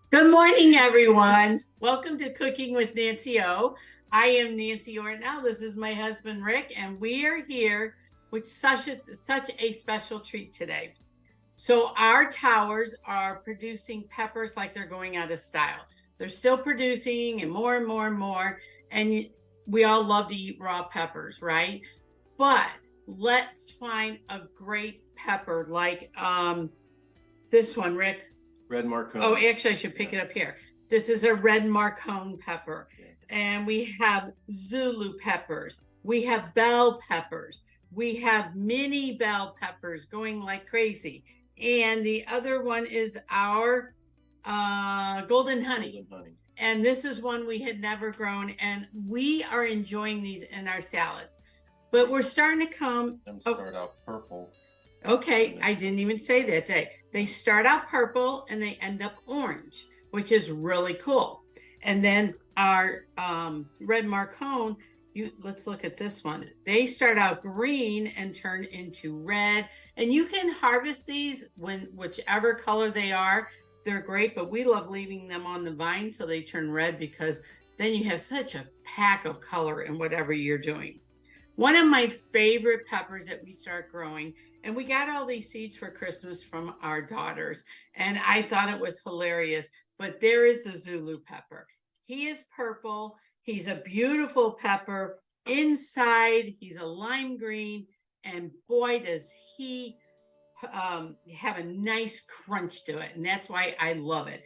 Good morning, everyone. Welcome to Cooking with Nancy O. I am Nancy Ortnow. This is my husband, Rick, and we are here with such a special treat today. So our towers are producing peppers like they're going out of style. They're still producing and more and more and more. And we all love to eat raw peppers, right? But let's find a great pepper like this one, Rick. Red Marconi. Oh, actually, I should pick it up here. This is a red Marconi pepper. And we have Zulu peppers. We have bell peppers. We have mini bell peppers going like crazy. And the other one is our golden honey. And this is one we had never grown. And we are enjoying these in our salads. But we're starting to come. Them start out purple. Okay, I didn't even say that. They start out purple and they end up orange, which is really cool. And then our red Marconi, let's look at this one. They start out green and turn into red. And you can harvest these whichever color they are. They're great, but we love leaving them on the vine till they turn red because then you have such a pack of color in whatever you're doing. One of my favorite peppers that we start growing, and we got all these seeds for Christmas from our daughters, and I thought it was hilarious, but there is the Zulu pepper. He is purple. He's a beautiful pepper. Inside, he's a lime green, and boy, does he have a nice crunch to it, and that's why I love it.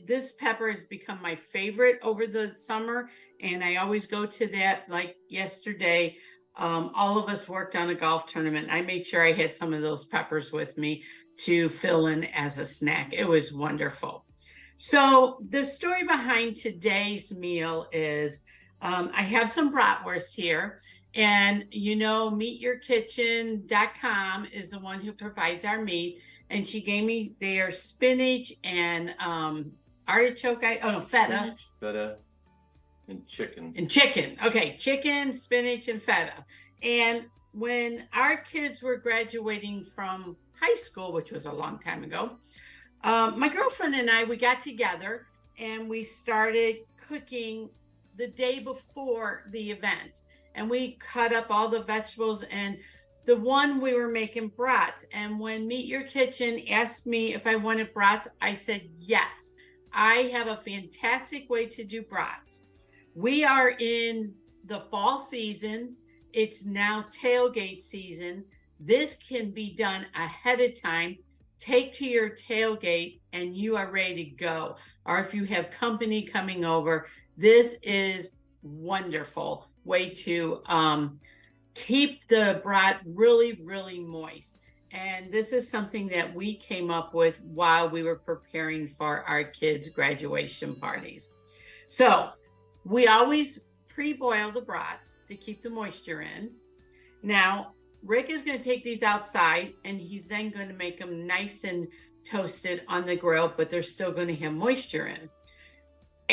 This pepper has become my favorite over the summer, and I always go to that. Like yesterday, all of us worked on a golf tournament. I made sure I had some of those peppers with me to fill in as a snack. It was wonderful. So the story behind today's meal is I have some bratwurst here. And you know, meatyourkitchen.com is the one who provides our meat. And she gave me their spinach and artichoke, feta. Spinach, feta, and chicken. And chicken. Okay, chicken, spinach, and feta. And when our kids were graduating from high school, which was a long time ago, my girlfriend and we got together and we started cooking the day before the event. And we cut up all the vegetables, and the one we were making brats. And when Meet Your Kitchen asked me if I wanted brats, I said yes. I have a fantastic way to do brats. We are in the fall season. It's now tailgate season. This can be done ahead of time. Take to your tailgate and you are ready to go. Or if you have company coming over, this is wonderful way to keep the brat really, really moist. And this is something that we came up with while we were preparing for our kids' graduation parties. So we always pre-boil the brats to keep the moisture in. Now, Rick is going to take these outside and he's then going to make them nice and toasted on the grill, but they're still going to have moisture in.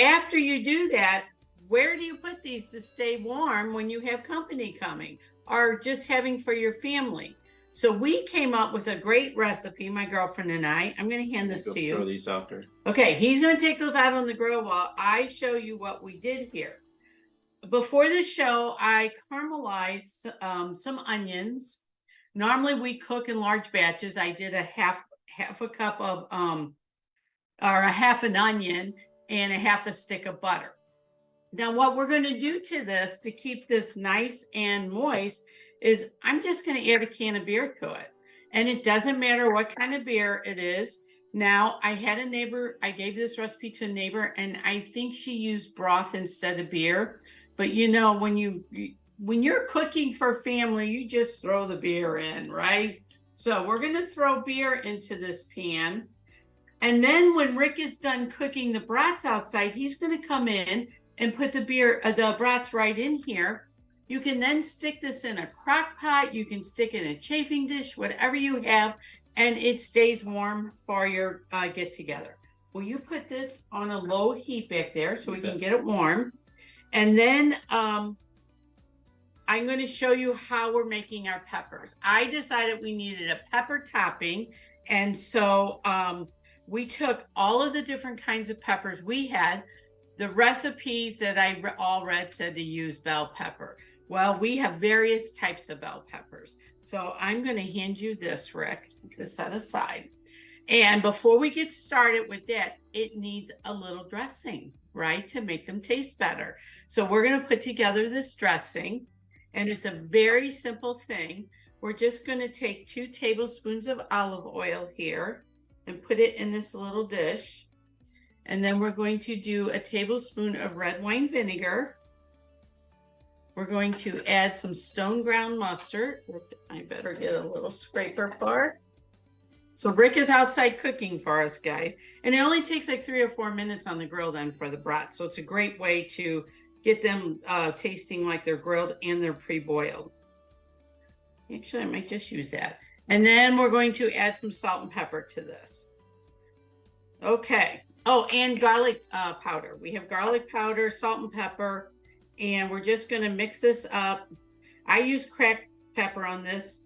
After you do that, where do you put these to stay warm when you have company coming or just having for your family? So we came up with a great recipe, my girlfriend and I. I'm going to hand this to you. Throw these out there. Okay, he's going to take those out on the grill while I show you what we did here. Before the show, I caramelized some onions. Normally we cook in large batches. I did a half a cup of or a half an onion and a half a stick of butter. Now, what we're going to do to this to keep this nice and moist is I'm just going to add a can of beer to it. And it doesn't matter what kind of beer it is. Now, I had a neighbor, I gave this recipe to a neighbor, and I think she used broth instead of beer. But you know, when you're cooking for family, you just throw the beer in, right? So we're going to throw beer into this pan. And then when Rick is done cooking the brats outside, he's going to come in and put the brats right in here. You can then stick this in a crock pot. You can stick it in a chafing dish, whatever you have, and it stays warm for your get together. Will you put this on a low heat back there so we can get it warm? And then I'm going to show you how we're making our peppers. I decided we needed a pepper topping, and so we took all of the different kinds of peppers we had. The recipes that I all read said to use bell pepper. Well, we have various types of bell peppers. So I'm going to hand you this, Rick, to set aside. And before we get started with that, it needs a little dressing, right, to make them taste better. So we're going to put together this dressing, and it's a very simple thing. We're just going to take 2 tablespoons of olive oil here and put it in this little dish. And then we're going to do a tablespoon of red wine vinegar. We're going to add some stone ground mustard. I better get a little scraper bar. So Rick is outside cooking for us, guys. And it only takes like 3 or 4 minutes on the grill then for the brats. So it's a great way to get them tasting like they're grilled and they're pre-boiled. Actually, I might just use that. And then we're going to add some salt and pepper to this. Okay. Oh, and garlic powder. We have garlic powder, salt and pepper, and we're just going to mix this up. I use cracked pepper on this.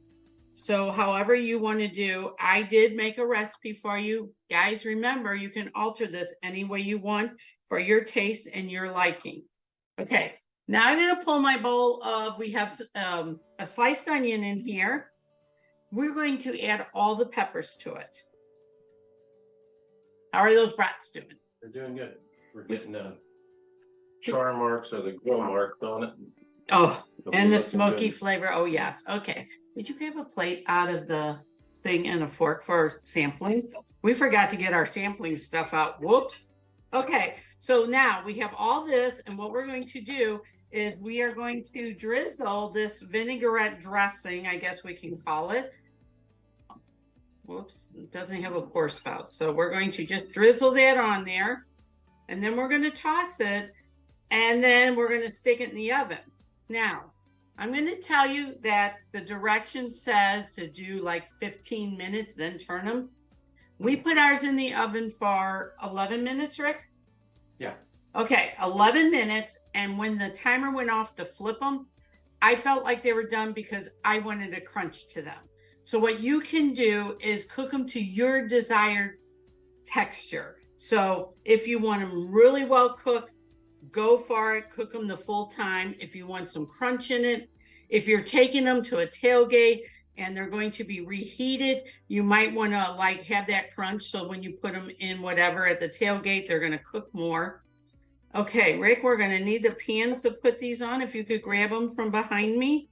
So however you want to do, I did make a recipe for you. Guys, remember, you can alter this any way you want for your taste and your liking. Okay, now I'm going to pull my bowl of, we have a sliced onion in here. We're going to add all the peppers to it. How are those brats doing? They're doing good. We're getting the char marks or the grill marks on it. Oh, and the Looking smoky good. flavor. Oh, yes. Okay. Did you grab a plate out of the thing and a fork for sampling? We forgot to get our sampling stuff out. Whoops. Okay. So now we have all this, and what we're going to do is we are going to drizzle this vinaigrette dressing, I guess we can call it. Whoops, it doesn't have a pour spout. So we're going to just drizzle that on there, and then we're going to toss it, and then we're going to stick it in the oven. Now, I'm going to tell you that the direction says to do like 15 minutes, then turn them. We put ours in the oven for 11 minutes, Rick? Yeah. Okay, 11 minutes. And when the timer went off to flip them, I felt like they were done because I wanted a crunch to them. So what you can do is cook them to your desired texture. So if you want them really well cooked, go for it, cook them the full time. If you want some crunch in it, if you're taking them to a tailgate and they're going to be reheated, you might want to like have that crunch. So when you put them in whatever at the tailgate, they're going to cook more. Okay, Rick, we're going to need the pans to put these on. If you could grab them from behind me.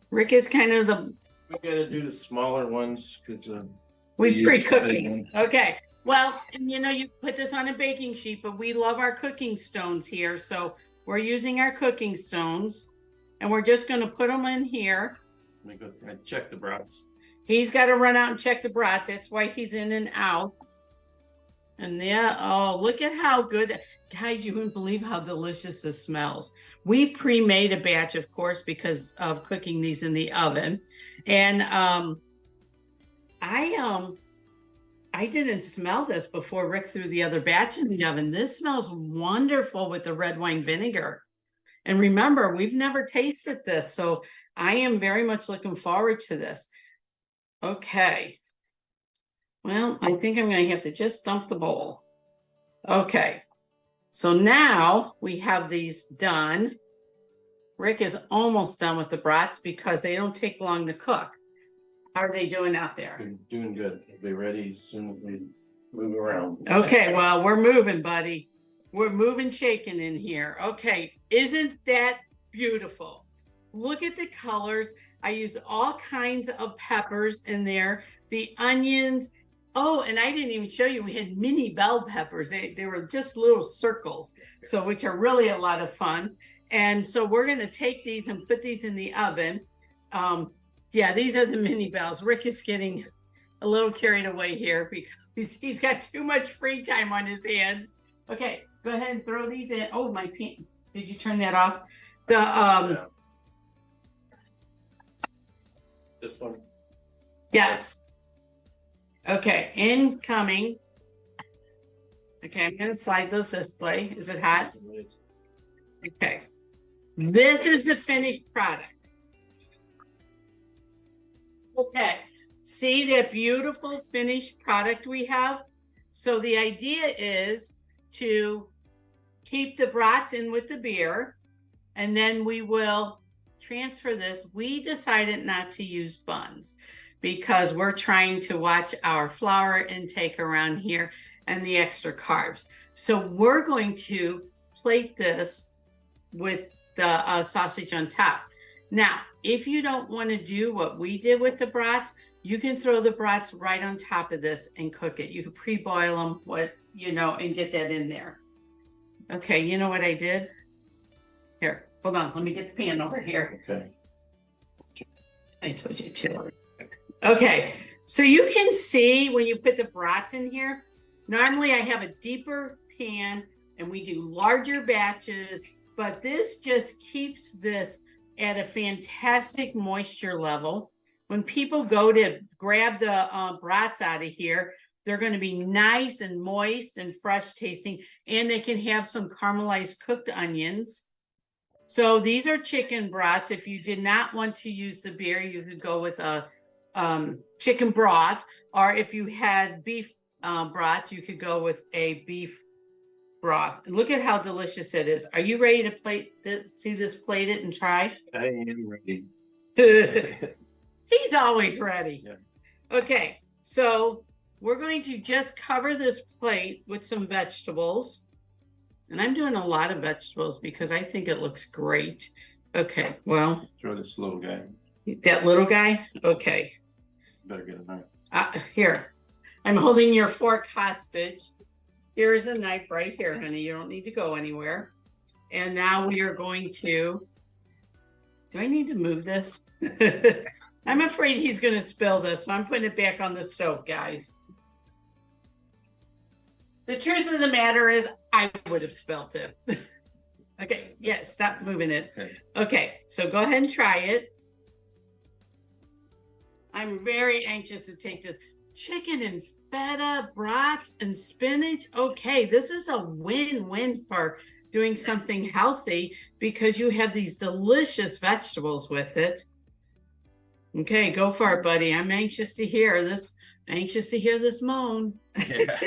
Rick is kind of the... We got to do the smaller ones because we pre-cooking. Okay. Well, you know, you put this on a baking sheet, but we love our cooking stones here. So we're using our cooking stones, and we're just going to put them in here. Let me go and check the brats. He's got to run out and check the brats. That's why he's in and out. And yeah, oh, look at how good. Guys, you wouldn't believe how delicious this smells. We pre-made a batch, of course, because of cooking these in the oven. And I didn't smell this before Rick threw the other batch in the oven. This smells wonderful with the red wine vinegar. And remember, we've never tasted this, so I am very much looking forward to this. Okay. Well, I think I'm going to have to just dump the bowl. Okay. So now we have these done. Rick is almost done with the brats because they don't take long to cook. How are they doing out there? They're doing good. They'll be ready as soon as we move around. Okay, well, we're moving, buddy. We're moving, shaking in here. Okay, isn't that beautiful? Look at the colors. I used all kinds of peppers in there. The onions. Oh, and I didn't even show you, we had mini bell peppers. They were just little circles, so which are really a lot of fun. And so we're going to take these and put these in the oven. Yeah, these are the mini bells. Rick is getting a little carried away here because he's got too much free time on his hands. Okay, go ahead and throw these in. Oh, my pan. Did you turn that off? The This one. yes. Okay, incoming. Okay, I'm going to slide those this way. Is it hot? Okay. This is the finished product. Okay, See that beautiful finished product we have? So the idea is to keep the brats in with the beer, and then we will transfer this. We decided not to use buns because we're trying to watch our flour intake around here and the extra carbs. So we're going to plate this with the sausage on top. Now, if you don't want to do what we did with the brats, you can throw the brats right on top of this and cook it. You can pre-boil them, and get that in there. Okay, you know what I did? Here, hold on. Let me get the pan over here. Okay. I told you to. Okay, so you can see when you put the brats in here, normally I have a deeper pan and we do larger batches, but this just keeps this at a fantastic moisture level. When people go to grab the brats out of here, they're going to be nice and moist and fresh tasting, and they can have some caramelized cooked onions. So these are chicken brats. If you did not want to use the beer, you could go with a chicken broth, or if you had beef brats, you could go with a beef broth. And look at how delicious it is. Are you ready to plate this? See this plated and try? I am ready. He's always ready. Yeah. Okay, so we're going to just cover this plate with some vegetables. And I'm doing a lot of vegetables because I think it looks great. Okay, well. Throw this little guy. That little guy? Okay. Better get a knife. Here, I'm holding your fork hostage. Here is a knife right here, honey. You don't need to go anywhere. And now we are going to, do I need to move this? I'm afraid he's going to spill this, so I'm putting it back on the stove, guys. The truth of the matter is, I would have spilled it. Okay, yeah, stop moving it. Okay, so go ahead and try it. I'm very anxious to take this. Chicken and feta, brats, and spinach. Okay, this is a win-win for doing something healthy because you have these delicious vegetables with it. Okay, go for it, buddy. I'm anxious to hear this. Anxious to hear this moan. Yeah.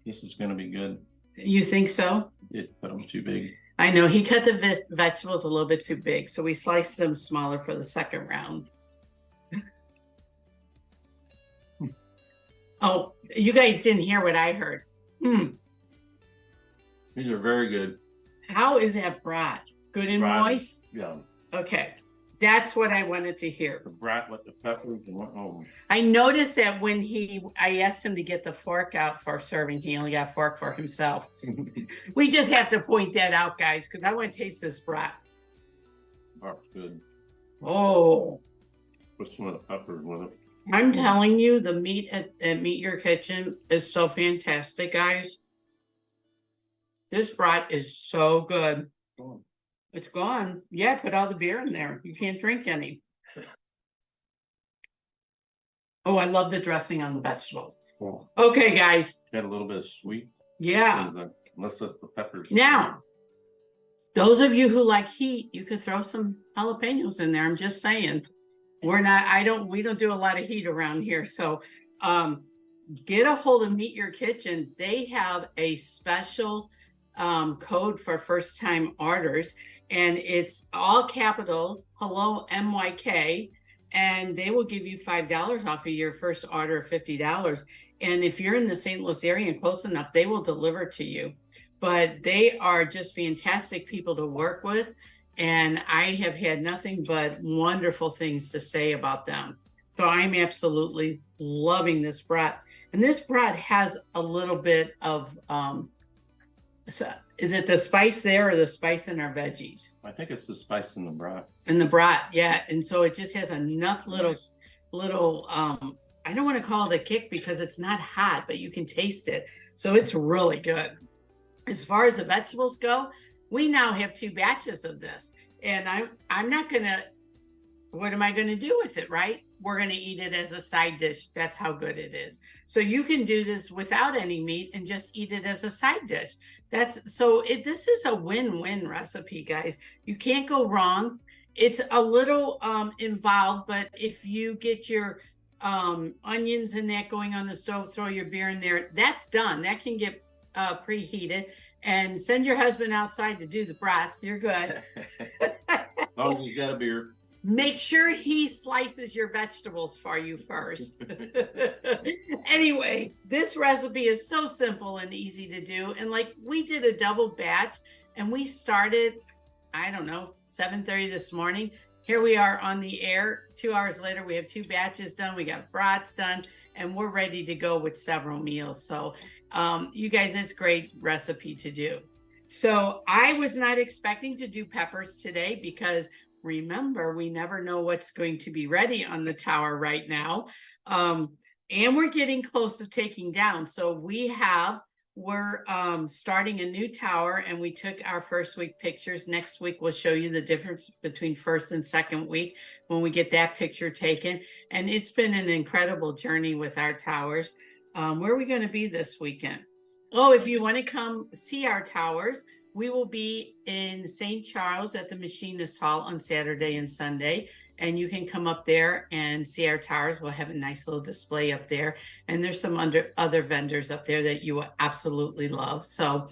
This is going to be good. You think so? It put them too big. I know. He cut the vegetables a little bit too big, so we sliced them smaller for the second round. Oh, you guys didn't hear what I heard. These are very good. How is that brat? Good and moist? Yeah. Okay. That's what I wanted to hear. The brat with the peppers and what? Oh. I noticed that when I asked him to get the fork out for serving, he only got a fork for himself. We just have to point that out, guys, because I want to taste this brat. Brat's good. Oh. Put some of the peppers with it. I'm telling you, the meat at Meet Your Kitchen is so fantastic, guys. This brat is so good. Oh. It's gone. Yeah, put all the beer in there. You can't drink any. Oh, I love the dressing on the vegetables. Oh. Okay, guys. Got a little bit of sweet. Yeah. Unless the peppers. Now, those of you who like heat, you could throw some jalapenos in there. I'm just saying. We don't do a lot of heat around here. So get a hold of Meet Your Kitchen. They have a special code for first time orders, and it's all capitals, hello MYK, and they will give you $5 off of your first order of $50. And if you're in the St. Louis area and close enough, they will deliver to you. But they are just fantastic people to work with. And I have had nothing but wonderful things to say about them. So I'm absolutely loving this brat. And this brat has a little bit of, is it the spice there or the spice in our veggies? I think it's the spice in the brat. In the brat, yeah. And so it just has enough little, I don't want to call it a kick because it's not hot, but you can taste it. So it's really good. As far as the vegetables go, we now have 2 batches of this, and I'm not gonna, what am I gonna do with it, right? We're gonna eat it as a side dish. That's how good it is. So you can do this without any meat and just eat it as a side dish. This is a win-win recipe, guys. You can't go wrong. It's a little involved, but if you get your onions and that going on the stove, throw your beer in there. That's done. That can get preheated. And send your husband outside to do the brats. You're good. Long as he's got a beer. Make sure he slices your vegetables for you first. Anyway, this recipe is so simple and easy to do. And like we did a double batch and we started, I don't know, 7:30 this morning. Here we are on the air. 2 hours later, we have 2 batches done. We got brats done and we're ready to go with several meals. So you guys, it's a great recipe to do. So I was not expecting to do peppers today because remember, we never know what's going to be ready on the tower right now. And we're getting close to taking down. So we're starting a new tower and we took our first week pictures. Next week, we'll show you the difference between first and second week when we get that picture taken. And it's been an incredible journey with our towers. Where are we going to be this weekend? Oh, if you want to come see our towers, we will be in St. Charles at the Machinist Hall on Saturday and Sunday. And you can come up there and see our towers. We'll have a nice little display up there. And there's some other vendors up there that you will absolutely love. So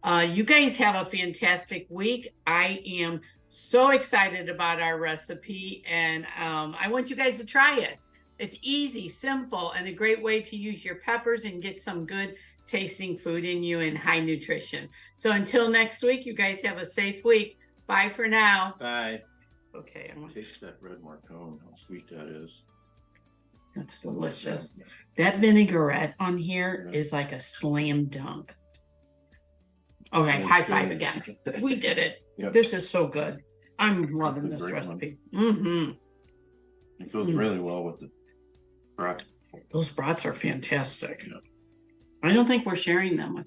you guys have a fantastic week. I am so excited about our recipe. And I want you guys to try it. It's easy, simple, and a great way to use your peppers and get some good tasting food in you and high nutrition. So until next week, you guys have a safe week. Bye for now. Bye. Okay. Taste that red marcone, how sweet that is. That's delicious. That vinaigrette on here is like a slam dunk. Okay, high five again. We did it. Yep. This is so good. I'm loving this recipe. It goes really well with the brat. Those brats are fantastic. Yeah. I don't think we're sharing them with